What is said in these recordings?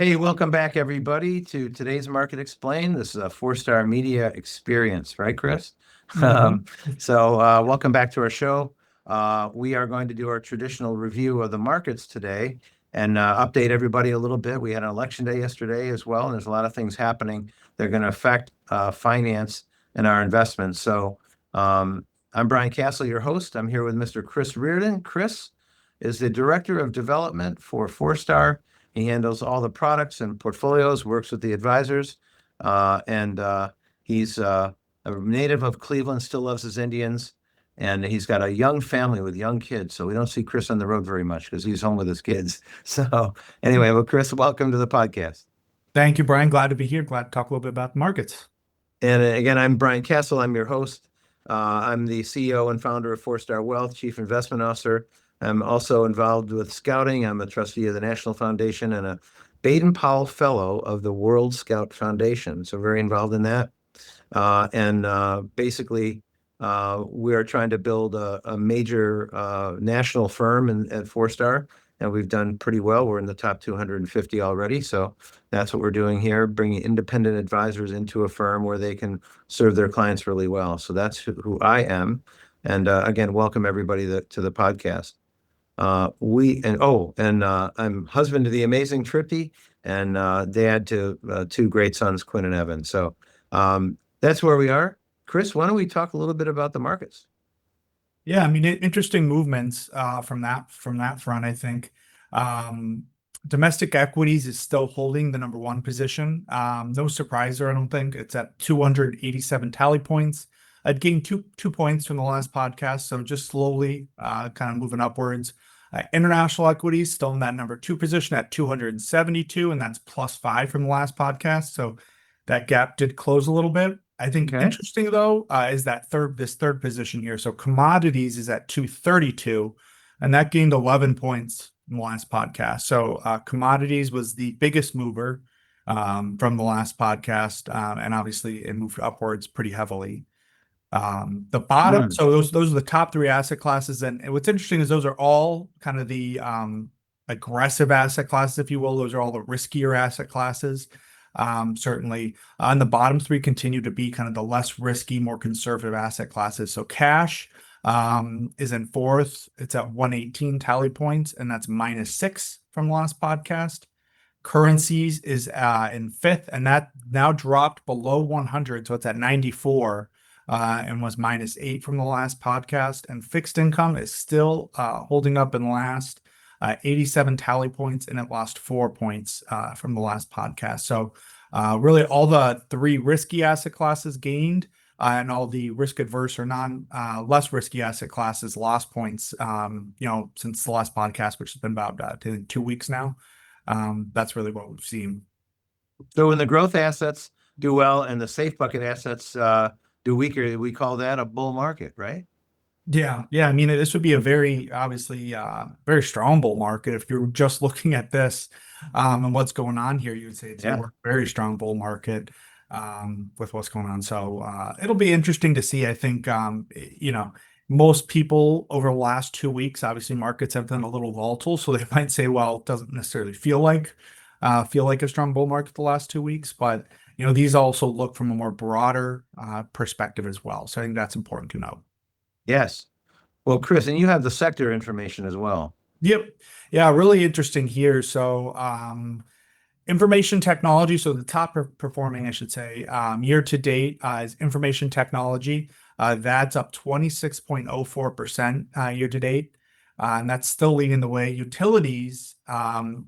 Hey, welcome back, everybody, to today's Market Explain. This is a FourStar Media experience, right, Chris? hmm Welcome back to our show. We are going to do our traditional review of the markets today and update everybody a little bit. We had an election day yesterday as well, and there's a lot of things happening that are going to affect finance and our investments. I'm Brian Castle, your host. I'm here with Mr. Chris Reardon. Chris is the Director of Development for FourStar. He handles all the products and portfolios, works with the advisors, and he's a native of Cleveland, still loves his Indians, and he's got a young family with young kids. So we don't see Chris on the road very much because he's home with his kids. So anyway, well, Chris, welcome to the podcast. Thank you, Brian. Glad to be here. Glad to talk a little bit about the markets. And again, I'm Brian Castle. I'm your host. I'm the CEO and founder of FourStar Wealth, Chief Investment Officer. I'm also involved with scouting. I'm a trustee of the National Foundation and a Baden-Powell Fellow of the World Scout Foundation. So very involved in that. Basically, we are trying to build a major national firm at FourStar, and we've done pretty well. We're in the top 250 already. So that's what we're doing here, bringing independent advisors into a firm where they can serve their clients really well. So that's who I am. And again, welcome everybody to the podcast. I'm husband to the amazing Trippy and dad to two great sons, Quinn and Evan. So that's where we are. Chris, why don't we talk a little bit about the markets? Yeah, I mean, interesting movements from that front. I think domestic equities is still holding the number one position. No surprise there, I don't think. It's at 287 tally points. I'd gained two points from the last podcast, so just slowly kind of moving upwards. International equities still in that number two position at 272, and that's +5 from the last podcast. So that gap did close a little bit. I think Okay. interesting though is this third position here. So commodities is at 232, and that gained 11 points in the last podcast. So commodities was the biggest mover from the last podcast, and obviously it moved upwards pretty heavily. The bottom, Mm. so those are the top three asset classes, and what's interesting is those are all kind of the aggressive asset classes, if you will. Those are all the riskier asset classes. Certainly, and the bottom three continue to be kind of the less risky, more conservative asset classes. So cash is in fourth. It's at 118 tally points, and that's -6 from last podcast. Currencies is in fifth, and that now dropped below 100, so it's at 94. And was -8 from the last podcast. And fixed income is still holding up in last, 87 tally points, and it lost 4 points from the last podcast. So really all the three risky asset classes gained, and all the risk adverse or less risky asset classes lost points, since the last podcast, which has been about 2 weeks now. That's really what we've seen. So when the growth assets do well and the safe bucket assets do weaker, we call that a bull market, right? Yeah, yeah. I mean, this would be a very obviously very strong bull market if you're just looking at this and what's going on here. You would say it's Yeah. a very strong bull market with what's going on. So it'll be interesting to see. I think most people over the last 2 weeks, obviously markets have been a little volatile, so they might say, well, it doesn't necessarily feel like a strong bull market the last 2 weeks, but these also look from a more broader perspective as well. So I think that's important to note. Yes. Well, Chris, and you have the sector information as well. Yep. Yeah, really interesting here. So, information technology. So the top performing, I should say, year to date is information technology. That's up 26.04% year to date. And that's still leading the way. Utilities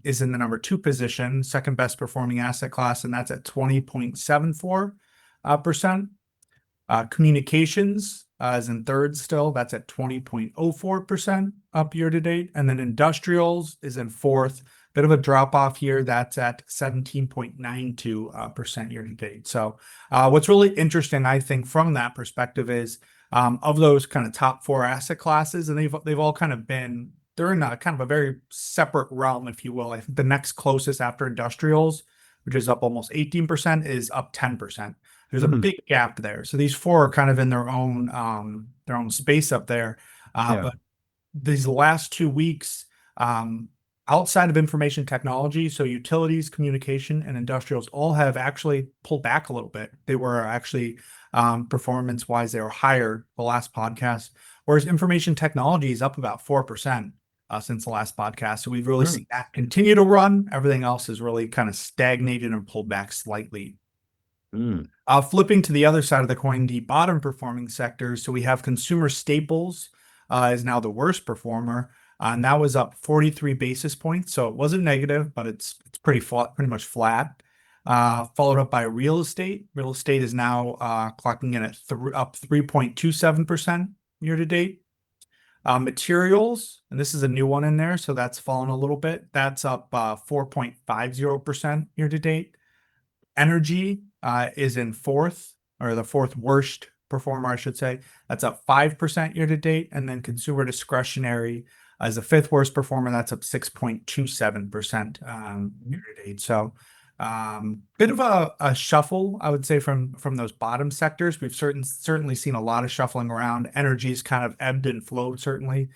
is in the number two position, second best performing asset class, and that's at 20.74%. Communications is in third still. That's at 20.04% up year to date. And then industrials is in fourth. Bit of a drop off here. That's at 17.92% year to date. So what's really interesting, I think, from that perspective is of those kind of top four asset classes, and they've all kind of been, they're in a kind of a very separate realm, if you will. I think the next closest after industrials, which is up almost 18%, is up 10%. There's a big gap there. So these four are kind of in their own space up there. Yeah. But these last 2 weeks, outside of information technology, so utilities, communication, and industrials all have actually pulled back a little bit. They were actually performance-wise, they were higher the last podcast, whereas information technology is up about 4% since the last podcast. So we've really seen that continue to run. Everything else is really kind of stagnated and pulled back slightly. Flipping to the other side of the coin, the bottom performing sectors. So we have consumer staples is now the worst performer. And that was up 43 basis points. So it wasn't negative, but it's pretty flat, pretty much flat. Followed up by real estate. Real estate is now clocking in at up 3.27% year to date. Materials, and this is a new one in there, so that's fallen a little bit. That's up 4.50% year to date. Energy is in fourth, or the fourth worst performer, I should say. That's up 5% year to date. And then consumer discretionary as the fifth worst performer, that's up 6.27% year to date. So bit of a shuffle, I would say, from those bottom sectors. We've certainly seen a lot of shuffling around. Energy's kind of ebbed and flowed, certainly,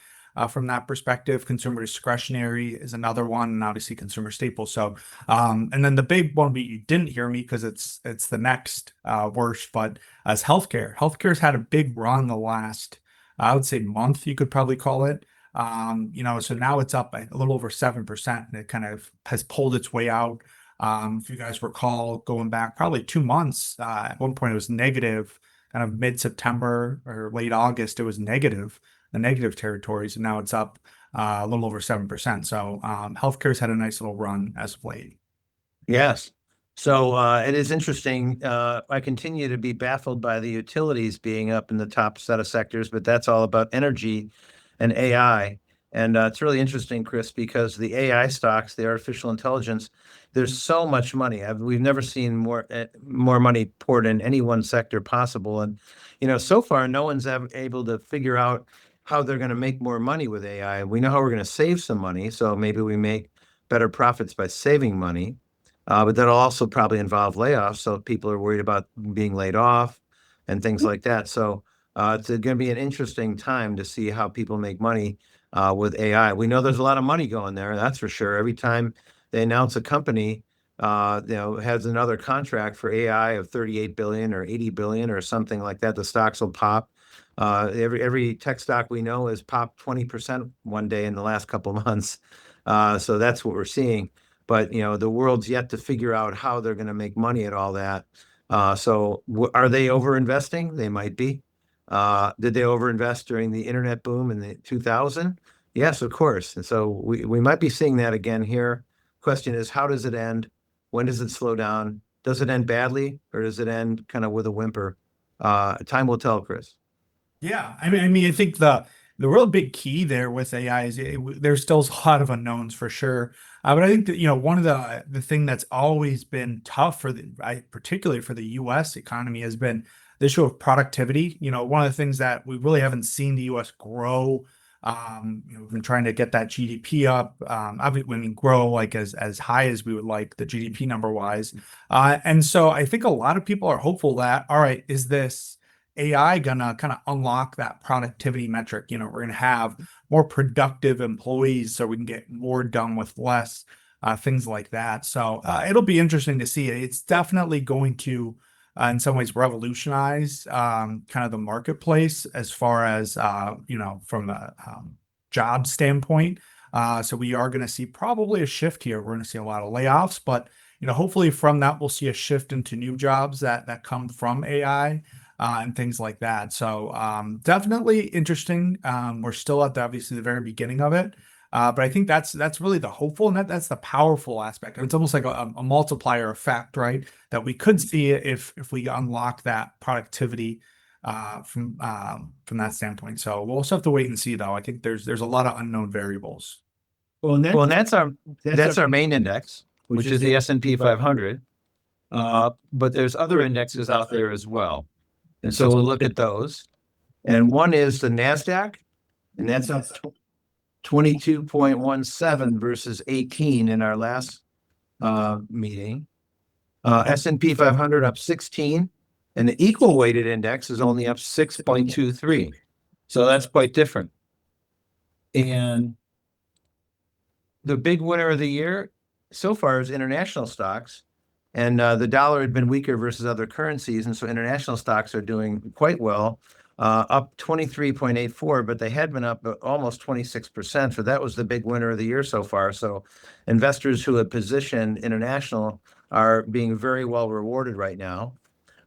from that perspective. Consumer discretionary is another one, and obviously consumer staples. So, and then the big one, but you didn't hear me because it's the next worst, but as healthcare. Healthcare's had a big run the last, I would say, month, you could probably call it. So now it's up a little over 7%, and it kind of has pulled its way out. If you guys recall, going back probably 2 months, at one point it was negative, kind of mid-September or late August, it was negative, the negative territories, and now it's up a little over 7%. So healthcare's had a nice little run as of late. Yes. So it is interesting. I continue to be baffled by the utilities being up in the top set of sectors, but that's all about energy and AI. And it's really interesting, Chris, because the AI stocks, the artificial intelligence, there's so much money. We've never seen more money poured in any one sector possible. And, so far, no one's able to figure out how they're going to make more money with AI. We know how we're going to save some money. So maybe we make better profits by saving money. But that'll also probably involve layoffs. So people are worried about being laid off and things like that. So it's going to be an interesting time to see how people make money with AI. We know there's a lot of money going there, that's for sure. Every time they announce a company, has another contract for AI of 38 billion or 80 billion or something like that, the stocks will pop. Every tech stock we know has popped 20% one day in the last couple of months. So that's what we're seeing. But the world's yet to figure out how they're going to make money at all that. So are they over-investing? They might be. Did they overinvest during the internet boom in the 2000? Yes, of course. And so we might be seeing that again here. Question is, how does it end? When does it slow down? Does it end badly, or does it end kind of with a whimper? Time will tell, Chris. Yeah, I mean, I think the real big key there with AI is there's still a lot of unknowns for sure. But I think that one of the thing that's always been tough for particularly for the U.S. economy has been the issue of productivity. One of the things that we really haven't seen the U.S. grow. We've been trying to get that GDP up. I mean, grow like as high as we would like the GDP number wise. And so I think a lot of people are hopeful that, all right, is this AI gonna kind of unlock that productivity metric? We're gonna have more productive employees so we can get more done with less, things like that. So it'll be interesting to see. It's definitely going to, in some ways, revolutionize kind of the marketplace as far as from a job standpoint. So we are going to see probably a shift here. We're going to see a lot of layoffs, but hopefully from that we'll see a shift into new jobs that come from AI. And things like that. So definitely interesting. We're still at obviously the very beginning of it. But I think that's really the hopeful, and that's the powerful aspect. It's almost like a multiplier effect, right? That we could see if we unlock that productivity from that standpoint. So we'll also have to wait and see, though. I think there's a lot of unknown variables. Well, and that's our main index, which is the S&P 500. But there's other indexes out there as well. And so we'll look at those. And one is the NASDAQ, and that's up 22.17 versus 18 in our last meeting. S&P 500 up 16, and the equal weighted index is only up 6.23. So that's quite different. And the big winner of the year so far is international stocks. And the dollar had been weaker versus other currencies. And so international stocks are doing quite well, up 23.84, but they had been up almost 26%. So that was the big winner of the year so far. So investors who have positioned international are being very well rewarded right now.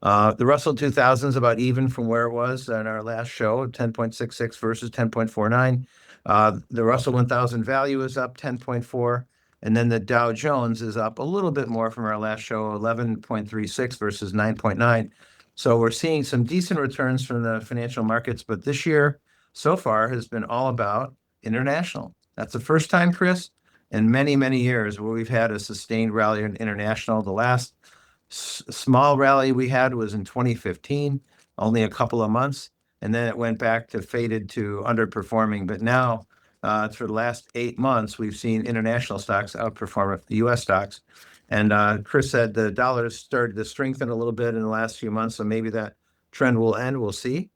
The Russell 2000 is about even from where it was in our last show, 10.66 versus 10.49. The Russell 1000 value is up 10.4. And then the Dow Jones is up a little bit more from our last show, 11.36 versus 9.9. So we're seeing some decent returns from the financial markets, but this year so far has been all about international. That's the first time, Chris, in many, many years where we've had a sustained rally in international. The last small rally we had was in 2015, only a couple of months, and then it went back to faded to underperforming. But now, for the last 8 months, we've seen international stocks outperform the U.S. stocks. And Chris said the dollar has started to strengthen a little bit in the last few months, so maybe that trend will end. We'll see.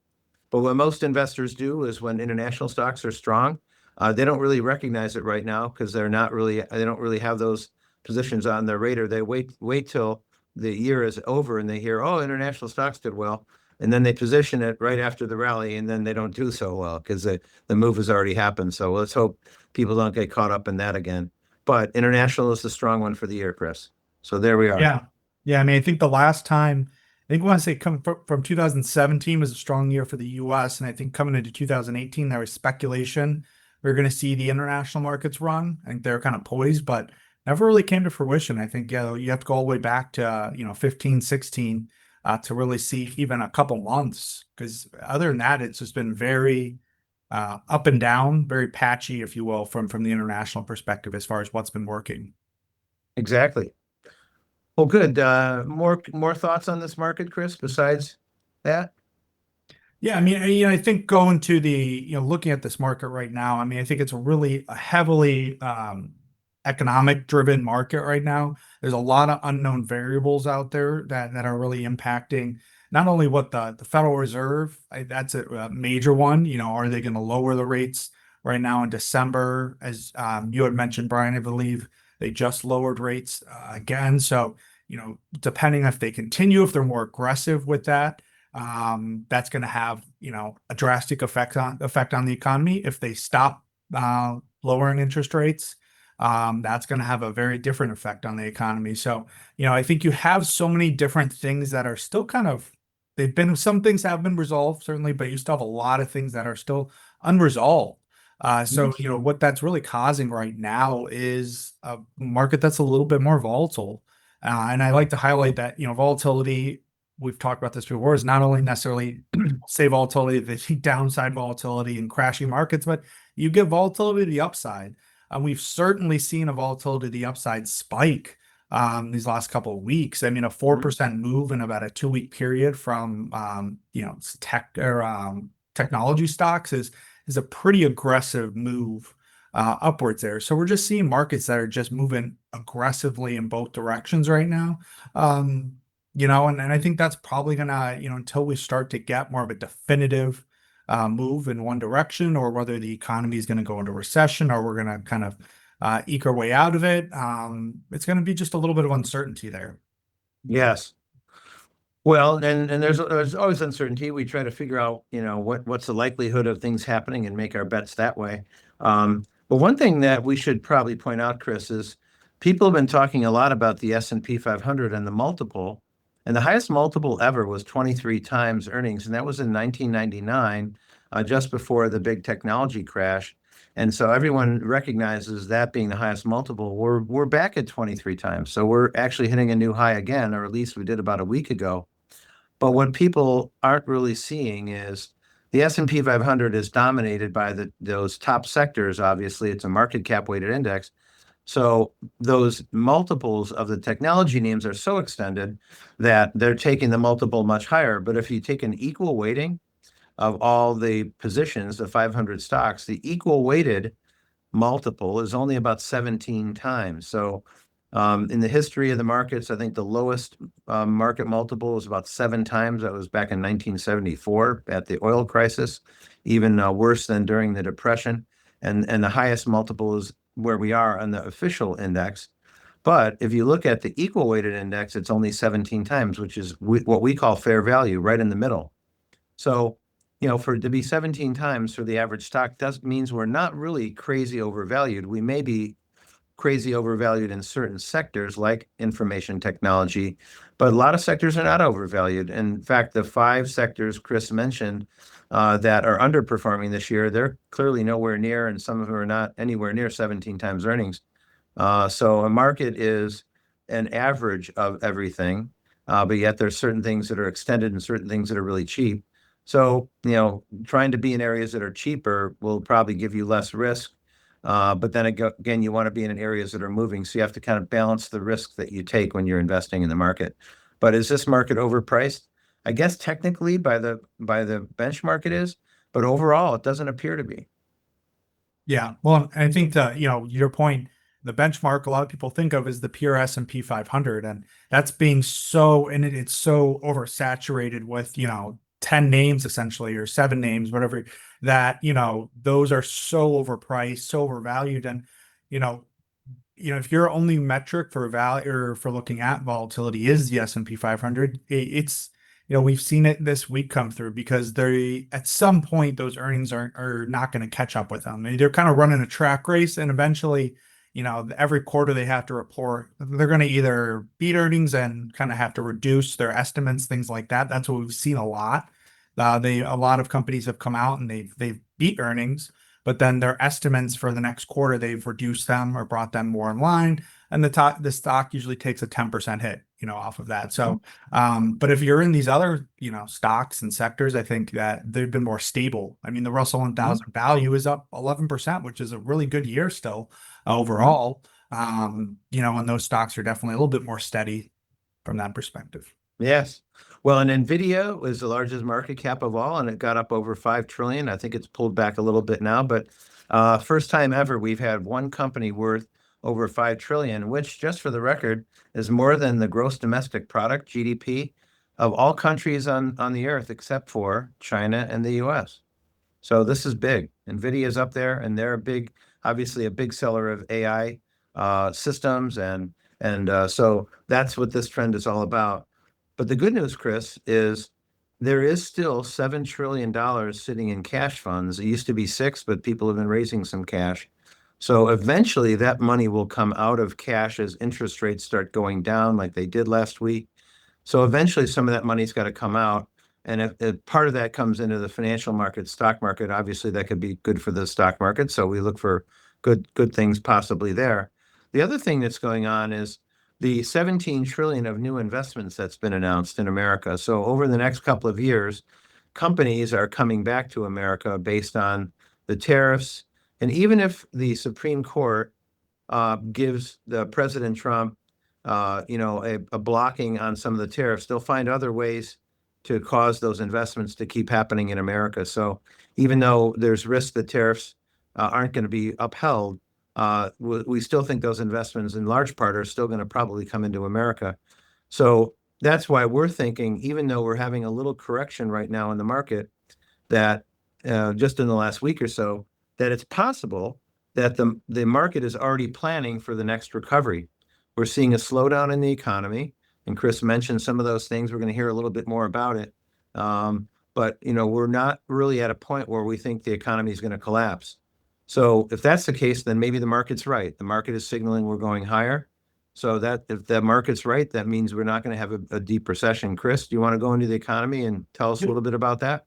But what most investors do is when international stocks are strong, they don't really recognize it right now because they don't really have those positions on their radar. They wait till the year is over and they hear, oh, international stocks did well. And then they position it right after the rally, and then they don't do so well because the move has already happened. So let's hope people don't get caught up in that again. But international is the strong one for the year, Chris. So there we are. Yeah. Yeah. I mean, I think the last time, I think I want to say come from 2017 was a strong year for the US. And I think coming into 2018, there was speculation we're going to see the international markets run. I think they're kind of poised, but never really came to fruition. I think, yeah, you have to go all the way back to, 15, 16 to really see even a couple months. Because other than that, it's just been very up and down, very patchy, if you will, from the international perspective as far as what's been working. Exactly. Well, good. More thoughts on this market, Chris, besides that? Yeah, I mean, I think going to looking at this market right now, I mean, I think it's a heavily economic driven market right now. There's a lot of unknown variables out there that are really impacting not only what the Federal Reserve, that's a major one. Are they going to lower the rates right now in December? As you had mentioned, Brian, I believe they just lowered rates again. So, depending if they continue, if they're more aggressive with that, that's going to have a drastic effect on the economy. If they stop lowering interest rates, that's going to have a very different effect on the economy. So I think you have so many different things that are still some things have been resolved certainly, but you still have a lot of things that are still unresolved. So what that's really causing right now is a market that's a little bit more volatile. And I like to highlight that volatility, we've talked about this before, is not only necessarily say volatility, the downside volatility and crashing markets, but you get volatility to the upside. And we've certainly seen a volatility to the upside spike these last couple of weeks. I mean, a 4% move in about a 2-week period from technology stocks is a pretty aggressive move upwards there. So we're just seeing markets that are just moving aggressively in both directions right now. And I think that's probably gonna, until we start to get more of a definitive move in one direction, or whether the economy is going to go into recession, or we're going to kind of eke our way out of it. It's going to be just a little bit of uncertainty there. Yes. Well, and there's always uncertainty. We try to figure out, what's the likelihood of things happening and make our bets that way. But one thing that we should probably point out, Chris, is people have been talking a lot about the S&P 500 and the multiple, and the highest multiple ever was 23 times earnings, and that was in 1999, just before the big technology crash. And so everyone recognizes that being the highest multiple. We're back at 23 times, so we're actually hitting a new high again, or at least we did about a week ago. But what people aren't really seeing is the S&P 500 is dominated by those top sectors. Obviously, it's a market cap weighted index. So those multiples of the technology names are so extended that they're taking the multiple much higher. But if you take an equal weighting of all the positions, the 500 stocks, the equal weighted multiple is only about 17 times. So in the history of the markets, I think the lowest market multiple was about 7 times. That was back in 1974 at the oil crisis, even worse than during the Depression. And the highest multiple is where we are on the official index. But if you look at the equal weighted index, it's only 17 times, which is what we call fair value, right in the middle. So, for it to be 17 times for the average stock does means we're not really crazy overvalued. We may be crazy overvalued in certain sectors like information technology, but a lot of sectors are not overvalued. In fact, the 5 sectors Chris mentioned that are underperforming this year, they're clearly nowhere near, and some of them are not anywhere near 17 times earnings. So a market is an average of everything, but yet there's certain things that are extended and certain things that are really cheap. So, trying to be in areas that are cheaper will probably give you less risk. But then again, you want to be in areas that are moving. So you have to kind of balance the risk that you take when you're investing in the market. But is this market overpriced? I guess technically by the benchmark it is, but overall it doesn't appear to be. Yeah. Well, I think that, your point, the benchmark a lot of people think of is the pure S&P 500. And that's being it's so oversaturated with, 10 names essentially, or 7 names, whatever, that, those are so overpriced, so overvalued. And, you know, if your only metric for value or for looking at volatility is the S&P 500, it's, we've seen it this week come through because at some point those earnings are not going to catch up with them. They're kind of running a track race, and eventually, every quarter they have to report, they're going to either beat earnings and kind of have to reduce their estimates, things like that. That's what we've seen a lot. A lot of companies have come out and they've beat earnings, but then their estimates for the next quarter, they've reduced them or brought them more in line. And the stock usually takes a 10% hit, off of that. So, but if you're in these other, stocks and sectors, I think that they've been more stable. I mean, the Russell 1000 value is up 11%, which is a really good year still overall. And those stocks are definitely a little bit more steady from that perspective. Yes. Well, and Nvidia was the largest market cap of all, and it got up over 5 trillion. I think it's pulled back a little bit now, but first time ever we've had one company worth over 5 trillion, which, just for the record, is more than the gross domestic product, GDP, of all countries on the earth except for China and the US. So this is big. Nvidia is up there, and they're obviously a big seller of AI systems, and so that's what this trend is all about. But the good news, Chris, is there is still $7 trillion sitting in cash funds. It used to be 6, but people have been raising some cash. So eventually that money will come out of cash as interest rates start going down like they did last week. So eventually some of that money's got to come out. And if part of that comes into the financial market, stock market, obviously that could be good for the stock market. So we look for good things possibly there. The other thing that's going on is the 17 trillion of new investments that's been announced in America. So over the next couple of years, companies are coming back to America based on the tariffs. And even if the Supreme Court gives the President Trump, a blocking on some of the tariffs, they'll find other ways to cause those investments to keep happening in America. So even though there's risk that tariffs aren't going to be upheld, we still think those investments in large part are still going to probably come into America. So that's why we're thinking, even though we're having a little correction right now in the market, that just in the last week or so, that it's possible that the market is already planning for the next recovery. We're seeing a slowdown in the economy, and Chris mentioned some of those things. We're going to hear a little bit more about it. But we're not really at a point where we think the economy is going to collapse. So if that's the case, then maybe the market's right. The market is signaling we're going higher. So that if the market's right, that means we're not going to have a deep recession. Chris, do you want to go into the economy and tell us a little bit about that?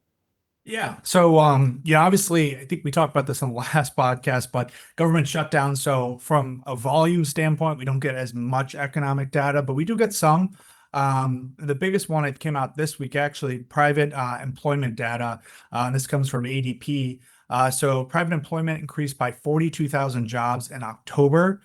Yeah. So, obviously, I think we talked about this on the last podcast, but government shutdown. So, from a volume standpoint, we don't get as much economic data, but we do get some. The biggest one that came out this week, actually, private employment data. And this comes from ADP. So, private employment increased by 42,000 jobs in October.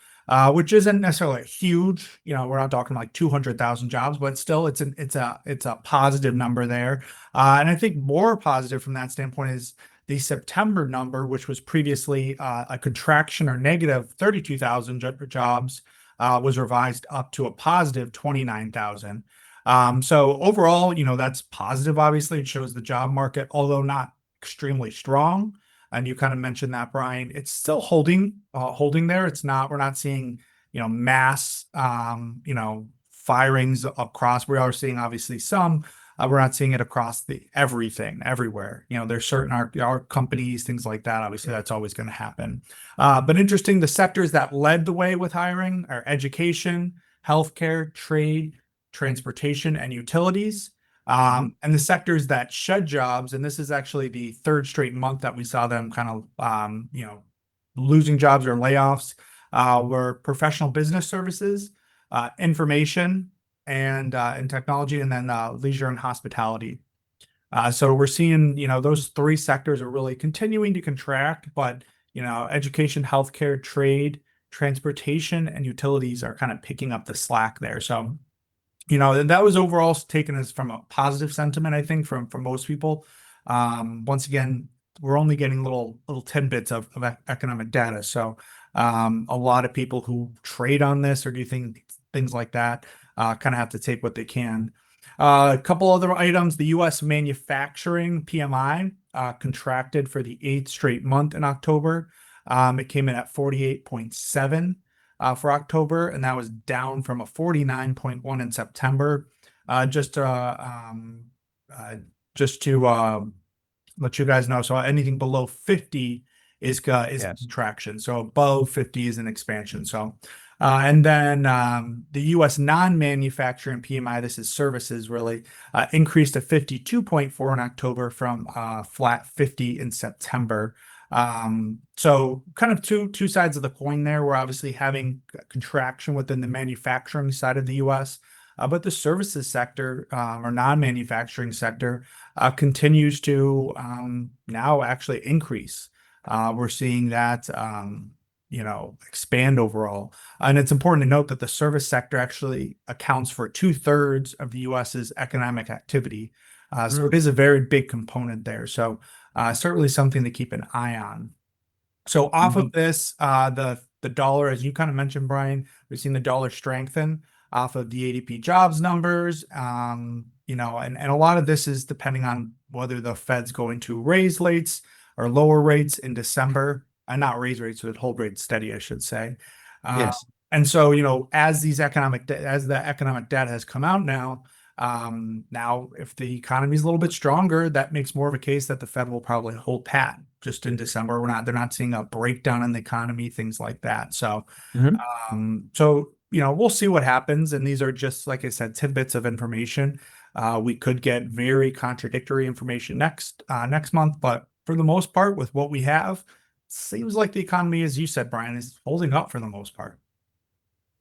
Which isn't necessarily huge. We're not talking like 200,000 jobs, but still, it's a positive number there. And I think more positive from that standpoint is the September number, which was previously a contraction or negative 32,000 jobs, was revised up to a positive 29,000. So overall, that's positive. Obviously, it shows the job market, although not extremely strong, And you kind of mentioned that, Brian. It's still holding there. We're not seeing, mass, firings across. We are seeing obviously some. We're not seeing it across the everything, everywhere. There's certain our companies, things like that. Obviously, that's always going to happen. But interesting, the sectors that led the way with hiring are education, healthcare, trade, transportation, and utilities. And the sectors that shed jobs, and this is actually the third straight month that we saw them kind of, losing jobs or layoffs, were professional business services, information, and technology, and then leisure and hospitality. So we're seeing, those three sectors are really continuing to contract, but, education, healthcare, trade, transportation, and utilities are kind of picking up the slack there. So, that was overall taken as from a positive sentiment, I think, from most people. Once again, we're only getting little tidbits of economic data. So a lot of people who trade on this or do things like that kind of have to take what they can. A couple other items. The U.S. manufacturing PMI contracted for the 8th straight month in October. It came in at 48.7 for October, and that was down from a 49.1 in September. Just to let you guys know, so anything below 50 is Yes. contraction. So above 50 is an expansion. So, and then the U.S. non-manufacturing PMI, this is services really, increased to 52.4 in October from flat 50 in September. So kind of two sides of the coin there. We're obviously having contraction within the manufacturing side of the U.S., but the services sector or non-manufacturing sector continues to now actually increase. We're seeing that expand overall. And it's important to note that the service sector actually accounts for 2/3 of the US's economic activity. So it is a very big component there. So certainly something to keep an eye on. So off of this, the dollar, as you kind of mentioned, Brian, we've seen the dollar strengthen off of the ADP jobs numbers. And a lot of this is depending on whether the Fed's going to raise rates or lower rates in December. Not raise rates, but hold rates steady, I should say. Yes. And so, as the economic data has come out now, if the economy is a little bit stronger, that makes more of a case that the Fed will probably hold pat just in December. They're not seeing a breakdown in the economy, things like that. So, we'll see what happens. And these are just, like I said, tidbits of information. We could get very contradictory information next month, but for the most part, with what we have, seems like the economy, as you said, Brian, is holding up for the most part.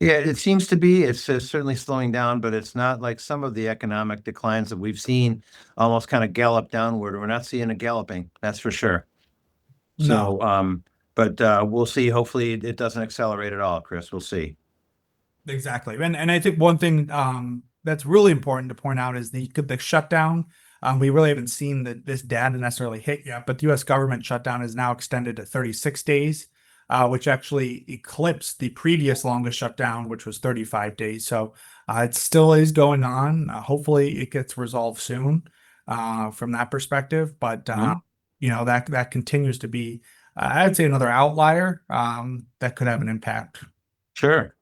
Yeah, it seems to be. It's certainly slowing down, but it's not like some of the economic declines that we've seen almost kind of gallop downward. We're not seeing a galloping, that's for sure. No. So, but we'll see. Hopefully it doesn't accelerate at all, Chris. We'll see. Exactly. And I think one thing that's really important to point out is the shutdown. We really haven't seen this data necessarily hit yet, but the U.S. government shutdown is now extended to 36 days, which actually eclipsed the previous longest shutdown, which was 35 days. So it still is going on. Hopefully it gets resolved soon from that perspective. But, that continues to be, I'd say, another outlier that could have an impact. Sure.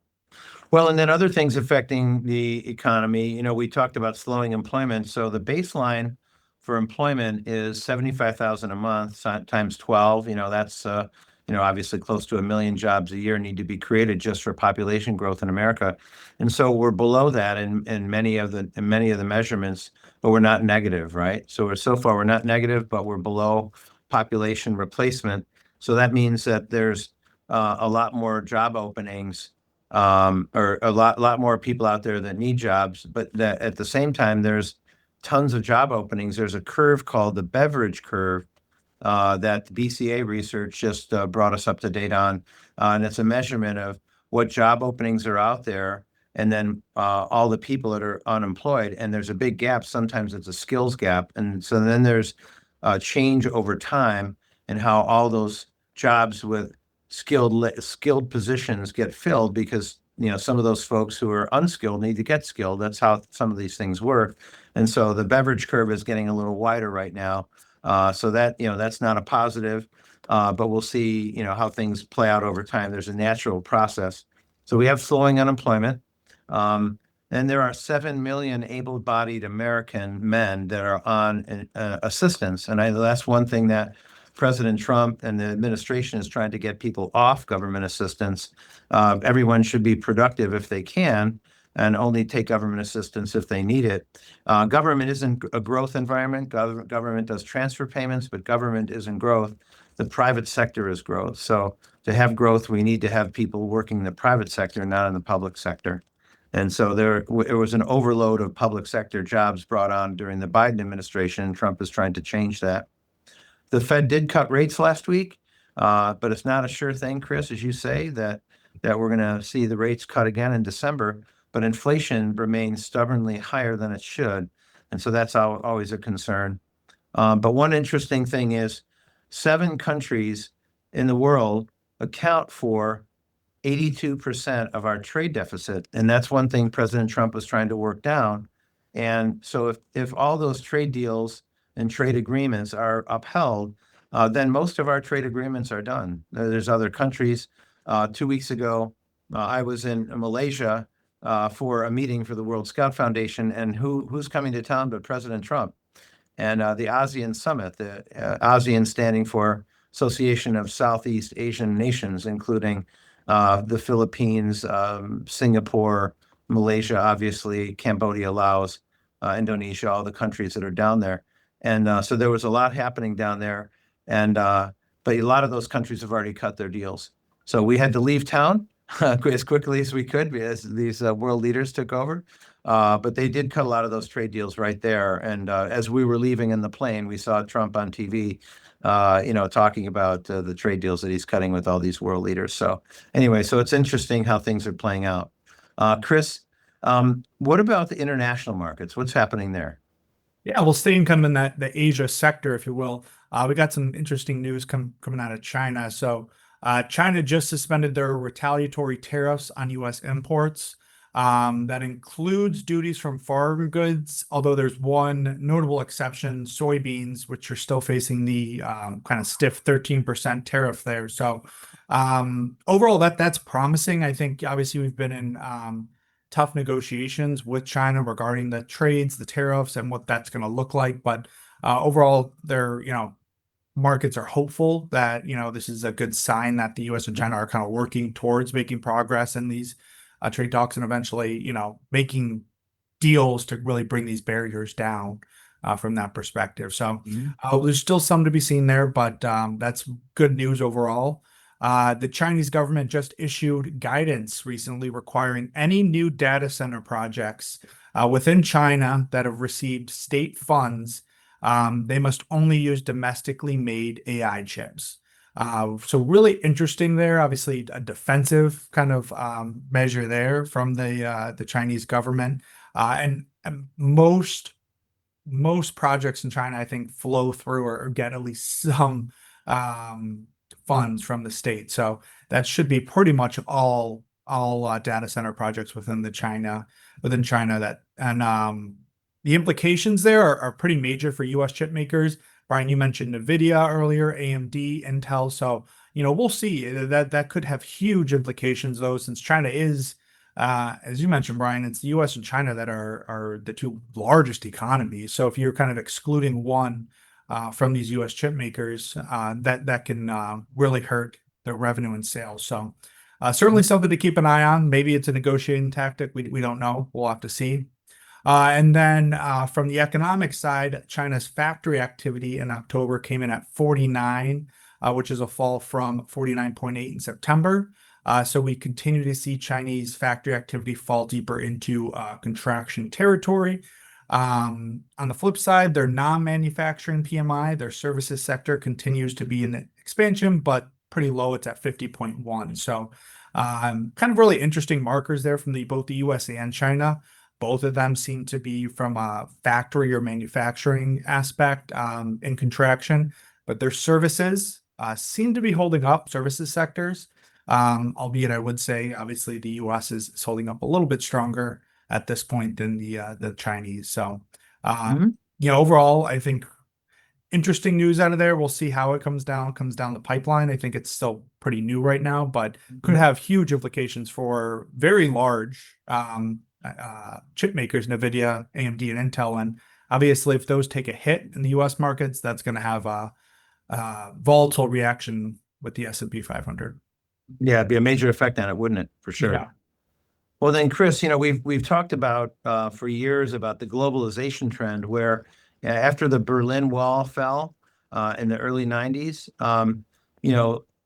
Well, and then other things affecting the economy, we talked about slowing employment. So the baseline for employment is 75,000 a month times 12. That's, obviously close to 1 million jobs a year need to be created just for population growth in America. And so we're below that in many of the measurements, but we're not negative, right? So far we're not negative, but we're below population replacement. So that means that there's a lot more job openings, or a lot more people out there that need jobs, but that at the same time, there's tons of job openings. There's a curve called the Beveridge curve that BCA research just brought us up to date on. And it's a measurement of what job openings are out there and then all the people that are unemployed. And there's a big gap. Sometimes it's a skills gap. And so then there's change over time and how all those jobs with skilled positions get filled because some of those folks who are unskilled need to get skilled. That's how some of these things work. And so the Beveridge curve is getting a little wider right now. So that that's not a positive. but we'll see, how things play out over time. There's a natural process. So we have slowing unemployment. And there are 7 million able-bodied American men that are on assistance. And that's one thing that President Trump and the administration is trying to get people off government assistance. Everyone should be productive if they can, and only take government assistance if they need it. Government isn't a growth environment. Government does transfer payments, but government isn't growth. The private sector is growth. So to have growth, we need to have people working in the private sector, not in the public sector. And so there was an overload of public sector jobs brought on during the Biden administration, and Trump is trying to change that. The Fed did cut rates last week, but it's not a sure thing, Chris, as you say, that we're going to see the rates cut again in December. But inflation remains stubbornly higher than it should, and so that's always a concern. But one interesting thing is 7 countries in the world account for 82% of our trade deficit, and that's one thing President Trump was trying to work down. And so if all those trade deals and trade agreements are upheld, then most of our trade agreements are done. There's other countries. 2 weeks ago, I was in Malaysia for a meeting for the World Scout Foundation, and who's coming to town but President Trump? And the ASEAN Summit, the ASEAN standing for Association of Southeast Asian Nations, including the Philippines, Singapore, Malaysia, obviously, Cambodia, Laos, Indonesia, all the countries that are down there. And so there was a lot happening down there. But a lot of those countries have already cut their deals. So we had to leave town as quickly as we could as these world leaders took over. But they did cut a lot of those trade deals right there. And as we were leaving in the plane, we saw Trump on TV, talking about the trade deals that he's cutting with all these world leaders. So anyway, so it's interesting how things are playing out. Chris, what about the international markets? What's happening there? Yeah, well, staying kind of in the Asia sector, if you will, we got some interesting news coming out of China. So China just suspended their retaliatory tariffs on U.S. imports. That includes duties from foreign goods, although there's one notable exception, soybeans, which are still facing the kind of stiff 13% tariff there. So overall, that's promising. I think obviously we've been in tough negotiations with China regarding the trades, the tariffs, and what that's going to look like. But overall, their markets are hopeful that this is a good sign that the U.S. and China are kind of working towards making progress in these trade talks and eventually making deals to really bring these barriers down from that perspective. So there's still some to be seen there, but that's good news overall. The Chinese government just issued guidance recently requiring any new data center projects within China that have received state funds, they must only use domestically made AI chips. So really interesting there. Obviously, a defensive kind of measure there from the Chinese government, and most projects in China, I think, flow through or get at least some funds from the state. So that should be pretty much all data center projects within China that, and the implications there are pretty major for U.S. chip makers. Brian, you mentioned NVIDIA earlier, AMD, Intel. So, we'll see that could have huge implications though, since China is, as you mentioned, Brian, it's the U.S. and China that are the 2 largest economies. So if you're kind of excluding one from these U.S. chip makers, that can really hurt their revenue and sales. So certainly something to keep an eye on. Maybe it's a negotiating tactic. We don't know. We'll have to see. And then from the economic side, China's factory activity in October came in at 49, which is a fall from 49.8 in September. So we continue to see Chinese factory activity fall deeper into contraction territory. On the flip side, their non-manufacturing PMI, their services sector, continues to be in expansion, but pretty low. It's at 50.1. So kind of really interesting markers there from both the US and China. Both of them seem to be from a factory or manufacturing aspect in contraction, but their services seem to be holding up, services sectors, albeit I would say, obviously, the U.S. is holding up a little bit stronger at this point than the Chinese. So, overall, I think interesting news out of there. We'll see how it comes down the pipeline. I think it's still pretty new right now, but could have huge implications for very large chip makers, NVIDIA, AMD, and Intel. And obviously, if those take a hit in the US markets, that's going to have a volatile reaction with the S&P 500. Yeah, it'd be a major effect on it, wouldn't it? For sure. Yeah. Well, then, Chris, we've talked about for years about the globalization trend, where after the Berlin Wall fell in the early '90s,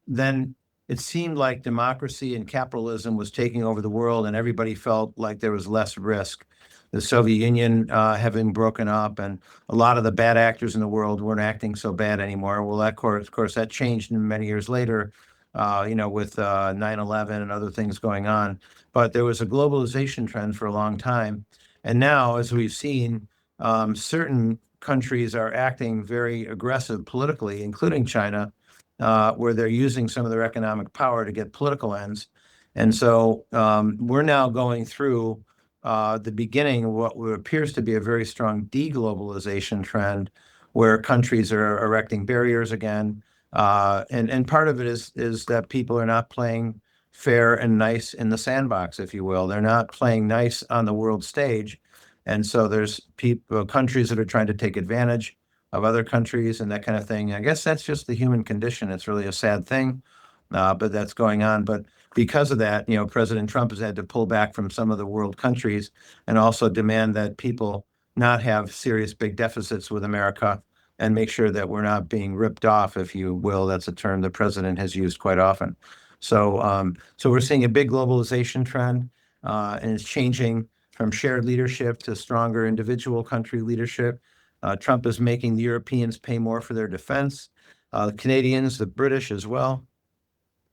then it seemed like democracy and capitalism was taking over the world, and everybody felt like there was less risk. The Soviet Union having broken up, and a lot of the bad actors in the world weren't acting so bad anymore. Well, that of course, that changed many years later, with 9/11 and other things going on. But there was a globalization trend for a long time. And now, as we've seen, certain countries are acting very aggressive politically, including China, where they're using some of their economic power to get political ends. And so we're now going through the beginning of what appears to be a very strong deglobalization trend, where countries are erecting barriers again. And part of it is that people are not playing fair and nice in the sandbox, if you will. They're not playing nice on the world stage. And so there's countries that are trying to take advantage of other countries and that kind of thing. I guess that's just the human condition. It's really a sad thing, but that's going on. But because of that, President Trump has had to pull back from some of the world countries and also demand that people not have serious big deficits with America and make sure that we're not being ripped off, if you will. That's a term the president has used quite often. So we're seeing a big globalization trend, and it's changing from shared leadership to stronger individual country leadership. Trump is making the Europeans pay more for their defense, the Canadians, the British as well.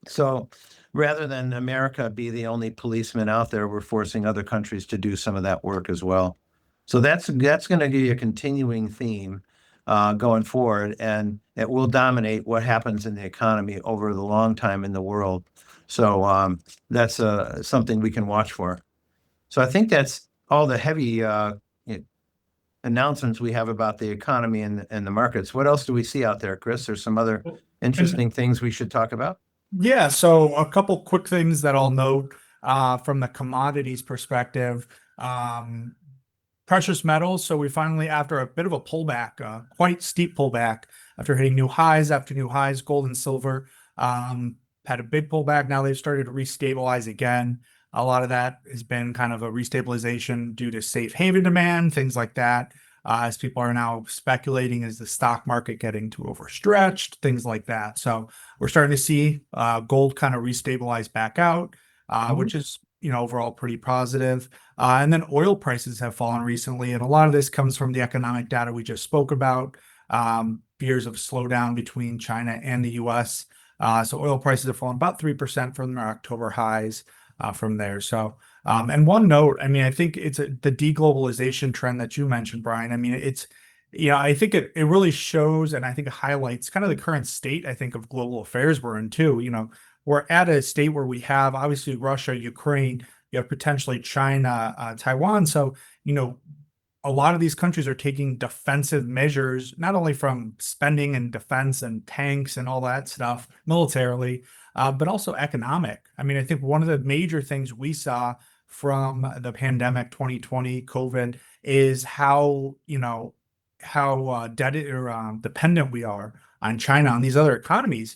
So rather than America be the only policeman out there, we're forcing other countries to do some of that work as well. So that's going to be a continuing theme going forward, and it will dominate what happens in the economy over the long time in the world. So that's something we can watch for. So I think that's all the heavy announcements we have about the economy and the markets. What else do we see out there, Chris? There's some other interesting things we should talk about. Yeah, so a couple quick things that I'll note from the commodities perspective. Precious metals. So we finally, after a bit of a pullback, quite steep pullback, after hitting new highs after new highs, gold and silver had a big pullback. Now they've started to restabilize again. A lot of that has been kind of a restabilization due to safe haven demand, things like that. As people are now speculating, is the stock market getting too overstretched, things like that. So we're starting to see gold kind of restabilize back out, which is overall pretty positive. And then oil prices have fallen recently, and a lot of this comes from the economic data we just spoke about. Fears of slowdown between China and the U.S. So oil prices have fallen about 3% from their October highs from there. So, and one note, I mean, I think it's the deglobalization trend that you mentioned, Brian. I mean, I think it really shows, and I think it highlights kind of the current state, I think, of global affairs we're in too. We're at a state where we have obviously Russia, Ukraine, you have potentially China, Taiwan. So, a lot of these countries are taking defensive measures, not only from spending and defense and tanks and all that stuff militarily, but also economic. I mean, I think one of the major things we saw from the pandemic 2020 COVID is how dependent we are on China, on these other economies,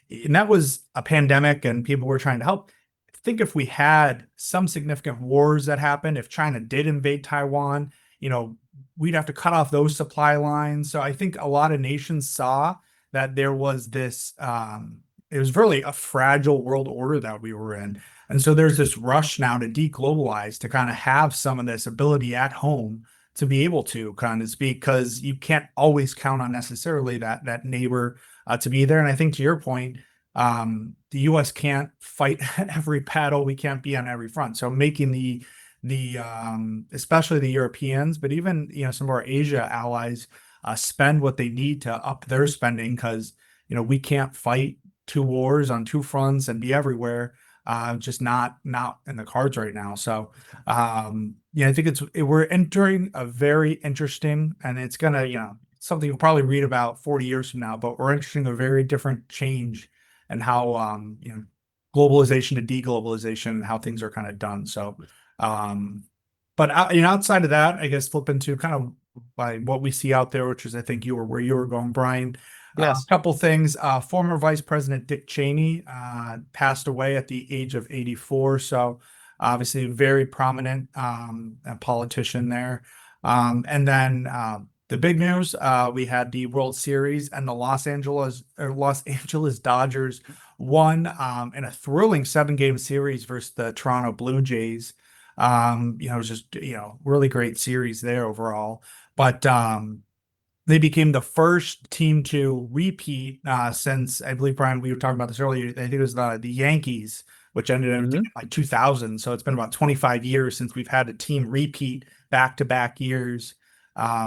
and that was a pandemic and people were trying to help. I think if we had some significant wars that happened, if China did invade Taiwan, we'd have to cut off those supply lines. So I think a lot of nations saw that there was this, it was really a fragile world order that we were in. And so there's this rush now to deglobalize, to kind of have some of this ability at home to be able to kind of speak, because you can't always count on necessarily that neighbor to be there. And I think to your point, the U.S. can't fight every battle. We can't be on every front. So making the especially the Europeans, but even some of our Asia allies spend what they need to up their spending, because we can't fight two wars on two fronts and be everywhere. Just not in the cards right now. So I think we're entering a very interesting, and it's gonna something you'll probably read about 40 years from now, but we're interested in a very different change and how globalization to deglobalization and how things are kind of done. So, but outside of that, I guess flipping to kind of by what we see out there, which is I think where you were going, Brian. A Yes. couple things. Former Vice President Dick Cheney passed away at the age of 84. So obviously a very prominent politician there. And then the big news, we had the World Series and the Los Angeles Dodgers won in a thrilling 7-game series versus the Toronto Blue Jays. It was just, really great series there overall. But they became the first team to repeat since, I believe, Brian, we were talking about this earlier. I think it was the Yankees, which ended in like 2000. So it's been about 25 years since we've had a team repeat back-to-back years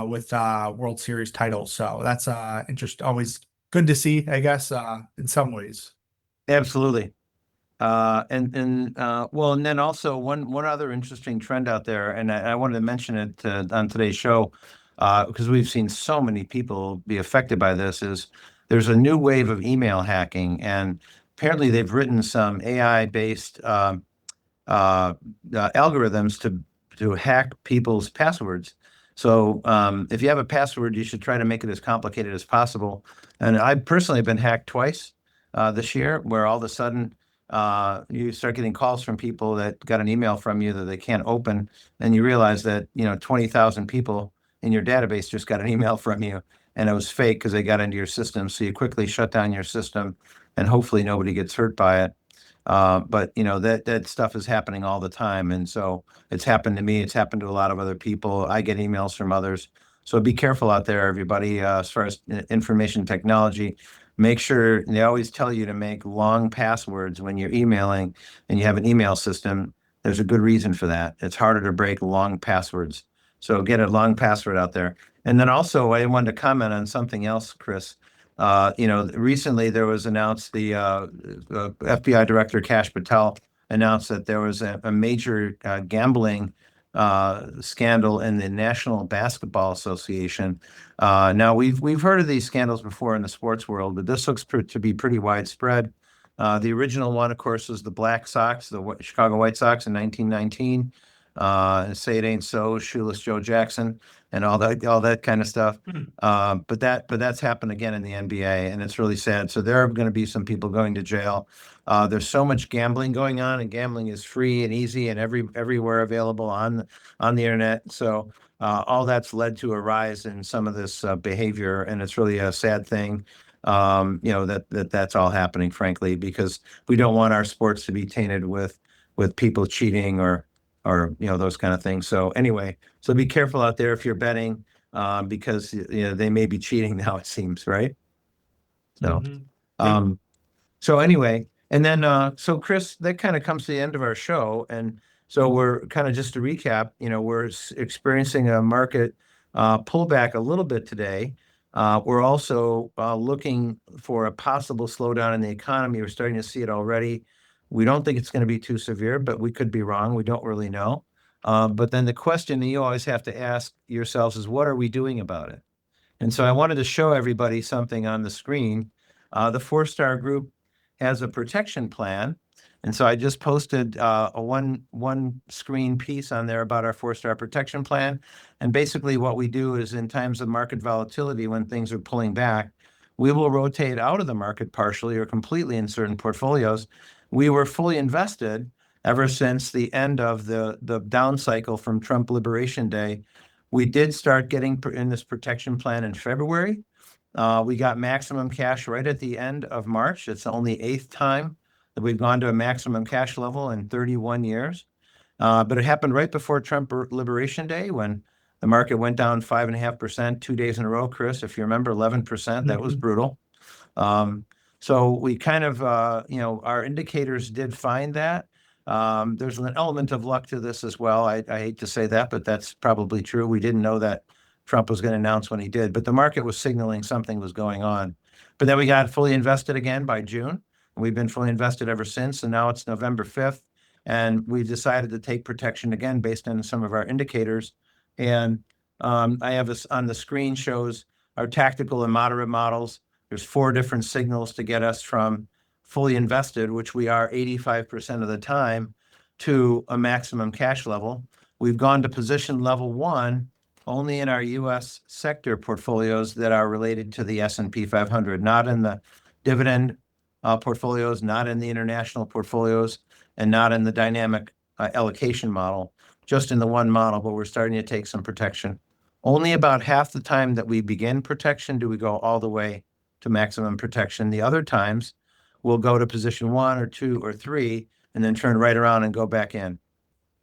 with World Series titles. So that's always good to see, I guess, in some ways. Absolutely. And then also one other interesting trend out there, and I wanted to mention it on today's show because we've seen so many people be affected by this, is there's a new wave of email hacking, and apparently they've written some AI-based algorithms to hack people's passwords. So if you have a password, you should try to make it as complicated as possible. And I personally have been hacked twice this year, where all of a sudden you start getting calls from people that got an email from you that they can't open, and you realize that 20,000 people in your database just got an email from you, and it was fake because they got into your system. So you quickly shut down your system, and hopefully nobody gets hurt by it. But that stuff is happening all the time, and so it's happened to me. It's happened to a lot of other people. I get emails from others. So be careful out there, everybody. As far as information technology, make sure they always tell you to make long passwords when you're emailing and you have an email system. There's a good reason for that. It's harder to break long passwords. So get a long password out there. And then also, I wanted to comment on something else, Chris. Recently there was announced the FBI Director Kash Patel announced that there was a major gambling scandal in the National Basketball Association. Now we've heard of these scandals before in the sports world, but this looks to be pretty widespread. The original one, of course, was the Black Sox, the Chicago White Sox in 1919. Say it ain't so, Shoeless Joe Jackson, and all that kind of stuff. But that's happened again in the NBA, and it's really sad. So there are going to be some people going to jail. There's so much gambling going on, and gambling is free and easy and everywhere available on the internet. So all that's led to a rise in some of this behavior, and it's really a sad thing. That's all happening, frankly, because we don't want our sports to be tainted with people cheating or those kind of things. So anyway, so be careful out there if you're betting, because they may be cheating now, it seems, right? So so anyway, and then so Chris, that kind of comes to the end of our show, and so we're kind of, just to recap, we're experiencing a market pullback a little bit today. We're also looking for a possible slowdown in the economy. We're starting to see it already. We don't think it's going to be too severe, but we could be wrong. We don't really know. But then the question that you always have to ask yourselves is, what are we doing about it? And so I wanted to show everybody something on the screen. The FourStar Group has a protection plan. And so I just posted a one screen piece on there about our FourStar protection plan. And basically what we do is, in times of market volatility, when things are pulling back, we will rotate out of the market partially or completely in certain portfolios. We were fully invested ever since the end of the down cycle from Trump Liberation Day. We did start getting in this protection plan in February. We got maximum cash right at the end of March. It's the only 8th time that we've gone to a maximum cash level in 31 years. But it happened right before Trump Liberation Day, when the market went down 5.5% 2 days in a row. Chris, if you remember, 11%, that was brutal. So we kind of, our indicators did find that. There's an element of luck to this as well. I hate to say that, but that's probably true. We didn't know that Trump was going to announce when he did, but the market was signaling something was going on. But then we got fully invested again by June. We've been fully invested ever since, and now it's November 5th, and we decided to take protection again based on some of our indicators. And I have this on the screen, shows our tactical and moderate models. There's 4 different signals to get us from fully invested, which we are 85% of the time, to a maximum cash level. We've gone to position level 1 only in our U.S. sector portfolios that are related to the S&P 500, not in the dividend portfolios, not in the international portfolios, and not in the dynamic allocation model, just in the one model, but we're starting to take some protection. Only about half the time that we begin protection do we go all the way to maximum protection. The other times, we'll go to position 1 or 2 or 3 and then turn right around and go back in.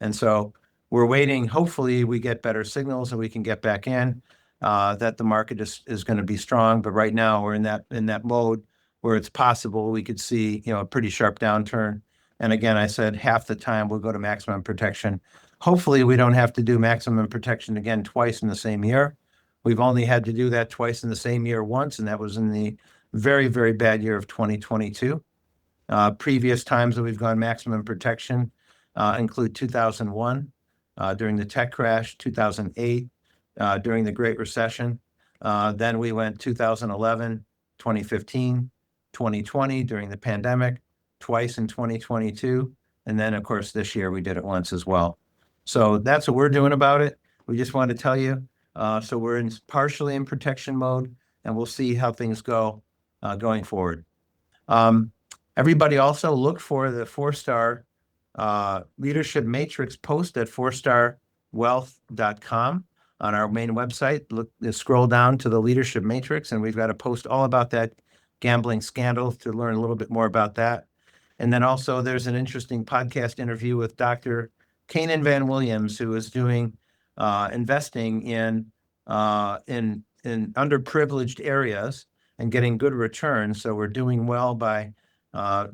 And so we're waiting. Hopefully, we get better signals and we can get back in, that the market is going to be strong. But right now, we're in that mode where it's possible we could see, a pretty sharp downturn. And again, I said half the time we'll go to maximum protection. Hopefully, we don't have to do maximum protection again twice in the same year. We've only had to do that twice in the same year once, and that was in the very, very bad year of 2022. Previous times that we've gone maximum protection include 2001, during the tech crash, 2008, during the Great Recession. Then we went 2011, 2015, 2020 during the pandemic, twice in 2022. And then, of course, this year we did it once as well. So that's what we're doing about it. We just wanted to tell you. So we're partially in protection mode, and we'll see how things go going forward. Everybody also look for the FourStar leadership matrix post at fourstarwealth.com on our main website. Scroll down to the leadership matrix, and we've got a post all about that gambling scandal to learn a little bit more about that. And then also there's an interesting podcast interview with Dr. Kanan Van Williams, who is doing investing in underprivileged areas and getting good returns. So we're doing well by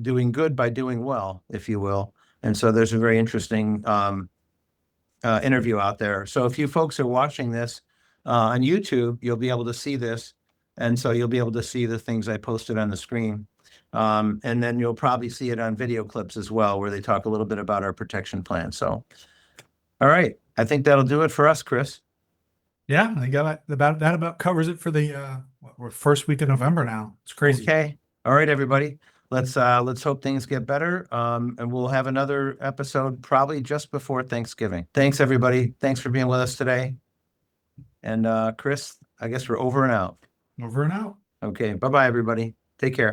doing good by doing well, if you will. And so there's a very interesting interview out there. So if you folks are watching this on YouTube, you'll be able to see this. And so you'll be able to see the things I posted on the screen. And then you'll probably see it on video clips as well, where they talk a little bit about our protection plan. So, all right. I think that'll do it for us, Chris. Yeah, I got that about covers it for the we're first week of November now. It's crazy. Okay. All right, everybody. Let's hope things get better. And we'll have another episode probably just before Thanksgiving. Thanks, everybody. Thanks for being with us today. And Chris, I guess we're over and out. Over and out. Okay. Bye-bye, everybody. Take care.